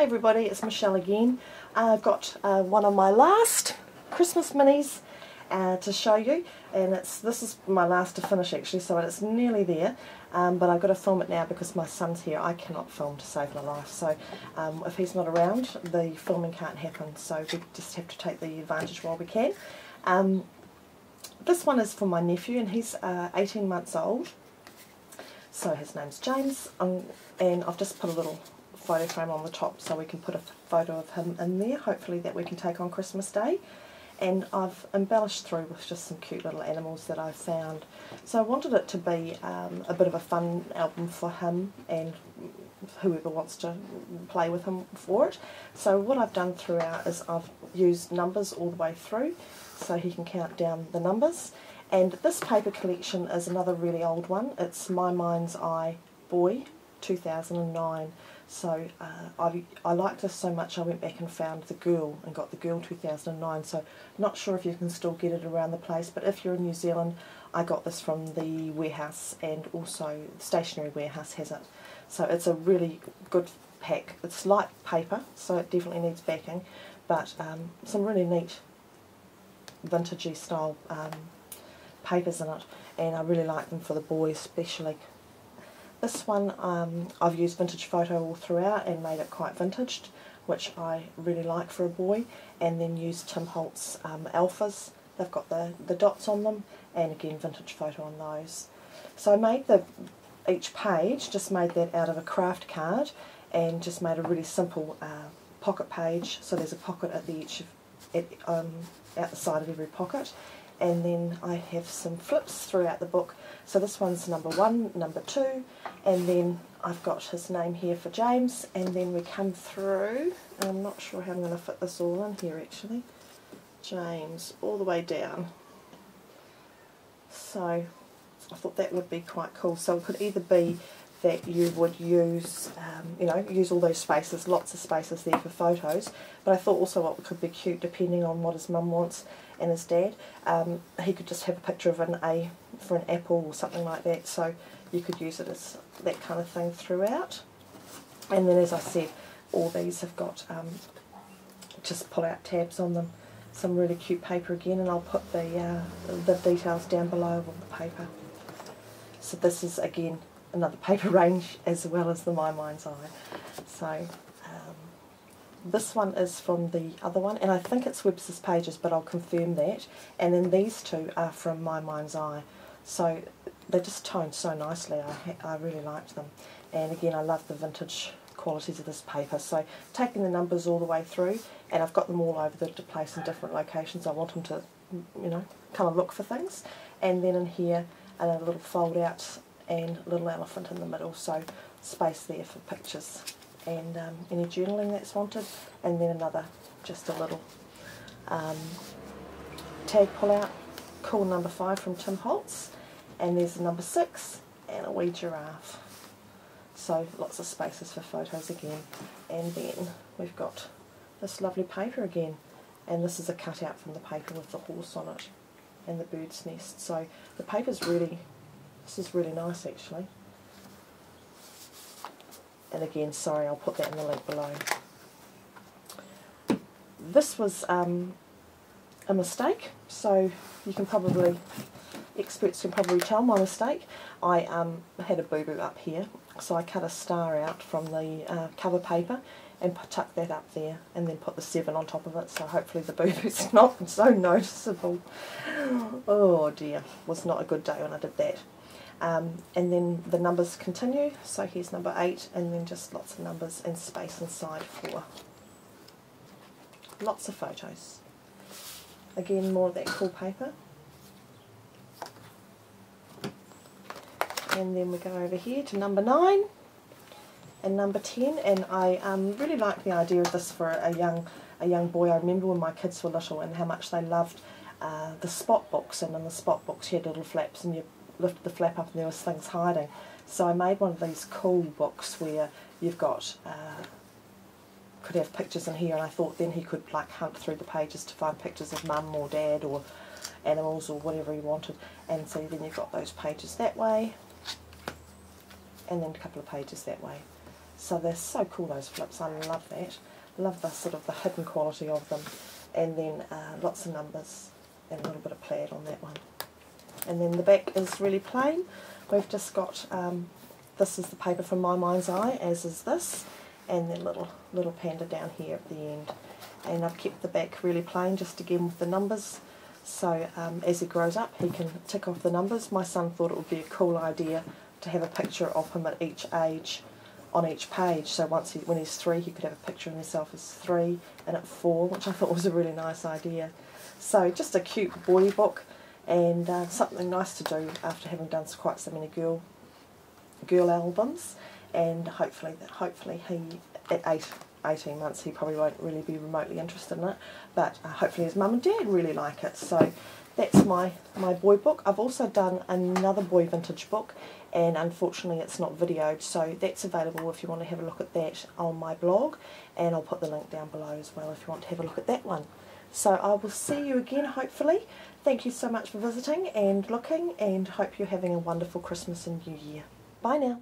everybody, it's Michelle again. I've got one of my last Christmas minis to show you, and this is my last to finish actually, so it's nearly there, but I've got to film it now because my son's here. I cannot film to save my life, so if he's not around the filming can't happen, so we just have to take the advantage while we can. This one is for my nephew, and he's 18 months old, so his name's James, and I've just put a little photo frame on the top so we can put a photo of him in there, hopefully that we can take on Christmas Day. And I've embellished through with just some cute little animals that I found. So I wanted it to be a bit of a fun album for him and whoever wants to play with him for it. So what I've done throughout is I've used numbers all the way through so he can count down the numbers. And this paper collection is another really old one. It's My Mind's Eye Boy 2009. So I liked this so much I went back and found the girl and got the girl 2009, so not sure if you can still get it around the place, but if you're in New Zealand I got this from the warehouse, and also the stationery warehouse has it. So it's a really good pack. It's light paper, so it definitely needs backing, but some really neat vintagey style papers in it, and I really like them for the boys especially. This one I've used vintage photo all throughout and made it quite vintaged, which I really like for a boy, and then used Tim Holtz alphas. They've got the dots on them, and again vintage photo on those. So I made each page, just made that out of a Kraft card, and just made a really simple pocket page. So there's a pocket at the edge of, out the side of every pocket. And then I have some flips throughout the book. So this one's number 1, number 2, and then I've got his name here for James, and then we come through, and I'm not sure how I'm going to fit this all in here actually, James, all the way down. So I thought that would be quite cool. So it could either be that you would use, use all those spaces, lots of spaces there for photos, but I thought also what could be cute depending on what his mum wants and his dad, he could just have a picture of an A for an apple or something like that, so you could use it as that kind of thing throughout. And then as I said, all these have got just pull out tabs on them, some really cute paper again, and I'll put the details down below of the paper. So this is again another paper range as well as the My Mind's Eye. So this one is from the other one, and I think it's Webster's pages, but I'll confirm that. And then these two are from My Mind's Eye. So they just toned so nicely. I really liked them. And again, I love the vintage qualities of this paper. So taking the numbers all the way through, and I've got them all over the place in different locations. I want them to, kind of look for things. And then in here, a little fold out and a little elephant in the middle, so space there for pictures and any journaling that's wanted. And then another, just a little tag pull out, cool number 5 from Tim Holtz, and there's a number 6 and a wee giraffe. So lots of spaces for photos again. And then we've got this lovely paper again, and this is a cutout from the paper with the horse on it and the bird's nest. So the paper's really, this is really nice actually. And again, sorry, I'll put that in the link below. This was a mistake, so you can probably, experts can probably tell my mistake. I had a boo-boo up here, so I cut a star out from the cover paper and tucked that up there, and then put the 7 on top of it, so hopefully the boo-boo's not so noticeable. Oh dear, was not a good day when I did that. And then the numbers continue, so here's number 8, and then just lots of numbers and space inside for lots of photos. Again, more of that cool paper. And then we go over here to number 9 and number 10, and I really like the idea of this for a young boy. I remember when my kids were little and how much they loved the spot books, and in the spot books you had little flaps and you lifted the flap up and there was things hiding. So I made one of these cool books where you've got, could have pictures in here, and I thought then he could like hunt through the pages to find pictures of mum or dad or animals or whatever he wanted. And so then you've got those pages that way, and then a couple of pages that way. So they're so cool, those flips. I love that. Love the sort of the hidden quality of them. And then lots of numbers and a little bit of plaid on that one. And then the back is really plain. We've just got, this is the paper from My Mind's Eye, as is this, and then little panda down here at the end. And I've kept the back really plain, just again with the numbers. So as he grows up, he can tick off the numbers. My son thought it would be a cool idea to have a picture of him at each age on each page. So when he's 3, he could have a picture of himself as 3 and at 4, which I thought was a really nice idea. So just a cute boy book, and something nice to do after having done quite so many girl albums. And hopefully he, at 18 months, he probably won't really be remotely interested in it, but hopefully his mum and dad really like it. So that's my boy book. I've also done another boy vintage book, and unfortunately it's not videoed, so that's available if you want to have a look at that on my blog, and I'll put the link down below as well if you want to have a look at that one. So I will see you again, hopefully. Thank you so much for visiting and looking, and hope you're having a wonderful Christmas and New Year. Bye now.